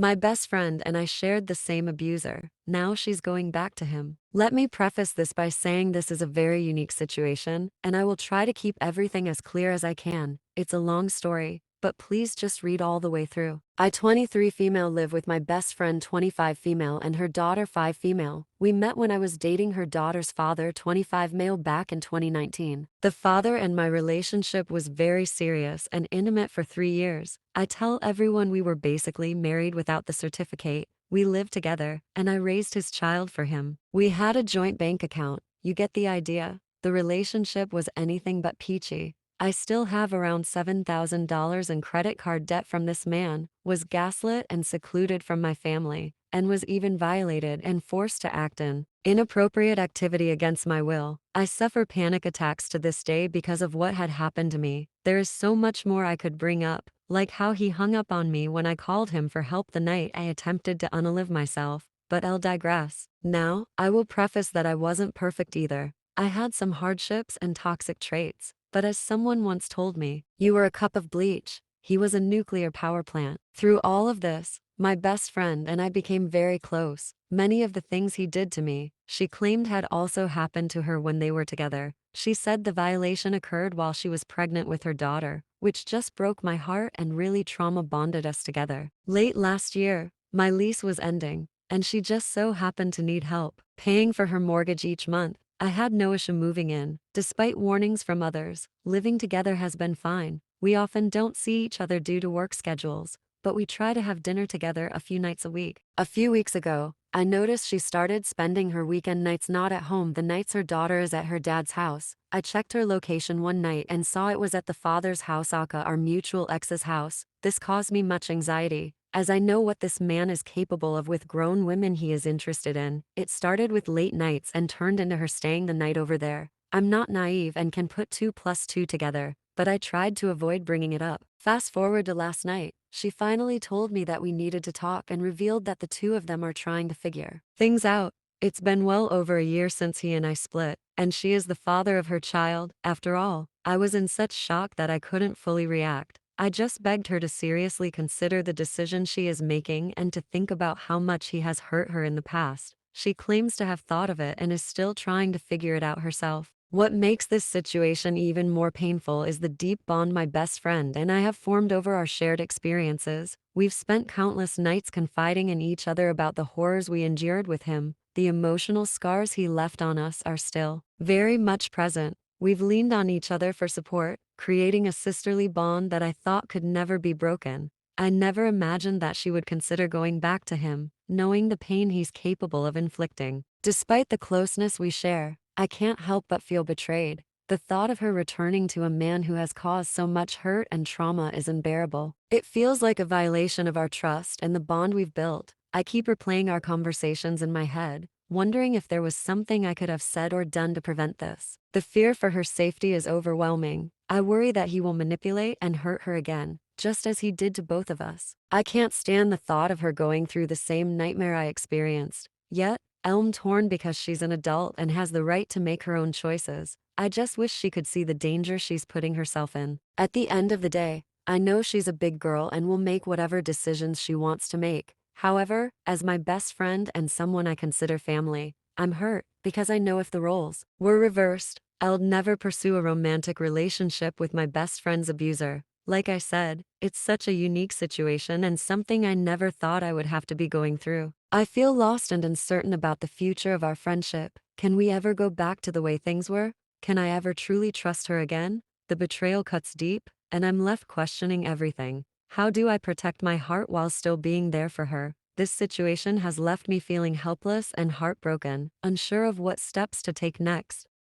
My best friend and I shared the same abuser. Now she's going back to him. Let me preface this by saying this is a very unique situation, and I will try to keep everything as clear as I can. It's a long story, but please just read all the way through. I 23 female live with my best friend 25 female and her daughter 5 female. We met when I was dating her daughter's father 25 male back in 2019. The father and my relationship was very serious and intimate for 3 years. I tell everyone we were basically married without the certificate. We lived together, and I raised his child for him. We had a joint bank account. You get the idea. The relationship was anything but peachy. I still have around $7,000 in credit card debt from this man, was gaslit and secluded from my family, and was even violated and forced to act in inappropriate activity against my will. I suffer panic attacks to this day because of what had happened to me. There is so much more I could bring up, like how he hung up on me when I called him for help the night I attempted to unalive myself, but I'll digress. Now, I will preface that I wasn't perfect either. I had some hardships and toxic traits. But as someone once told me, you were a cup of bleach. He was a nuclear power plant. Through all of this, my best friend and I became very close. Many of the things he did to me, she claimed had also happened to her when they were together. She said the violation occurred while she was pregnant with her daughter, which just broke my heart and really trauma bonded us together. Late last year, my lease was ending, and she just so happened to need help paying for her mortgage each month. I had no issue moving in. Despite warnings from others, living together has been fine. We often don't see each other due to work schedules, but we try to have dinner together a few nights a week. A few weeks ago, I noticed she started spending her weekend nights not at home the nights her daughter is at her dad's house. I checked her location one night and saw it was at the father's house, aka our mutual ex's house. This caused me much anxiety, as I know what this man is capable of with grown women he is interested in. It started with late nights and turned into her staying the night over there. I'm not naive and can put 2 plus 2 together, but I tried to avoid bringing it up. Fast forward to last night, she finally told me that we needed to talk and revealed that the two of them are trying to figure things out. It's been well over a year since he and I split, and she is the father of her child. After all, I was in such shock that I couldn't fully react. I just begged her to seriously consider the decision she is making and to think about how much he has hurt her in the past. She claims to have thought of it and is still trying to figure it out herself. What makes this situation even more painful is the deep bond my best friend and I have formed over our shared experiences. We've spent countless nights confiding in each other about the horrors we endured with him. The emotional scars he left on us are still very much present. We've leaned on each other for support, creating a sisterly bond that I thought could never be broken. I never imagined that she would consider going back to him, knowing the pain he's capable of inflicting. Despite the closeness we share, I can't help but feel betrayed. The thought of her returning to a man who has caused so much hurt and trauma is unbearable. It feels like a violation of our trust and the bond we've built. I keep replaying our conversations in my head, wondering if there was something I could have said or done to prevent this. The fear for her safety is overwhelming. I worry that he will manipulate and hurt her again, just as he did to both of us. I can't stand the thought of her going through the same nightmare I experienced. Yet, I'm torn because she's an adult and has the right to make her own choices. I just wish she could see the danger she's putting herself in. At the end of the day, I know she's a big girl and will make whatever decisions she wants to make. However, as my best friend and someone I consider family, I'm hurt because I know if the roles were reversed, I'll never pursue a romantic relationship with my best friend's abuser. Like I said, it's such a unique situation and something I never thought I would have to be going through. I feel lost and uncertain about the future of our friendship. Can we ever go back to the way things were? Can I ever truly trust her again? The betrayal cuts deep, and I'm left questioning everything. How do I protect my heart while still being there for her? This situation has left me feeling helpless and heartbroken, unsure of what steps to take next.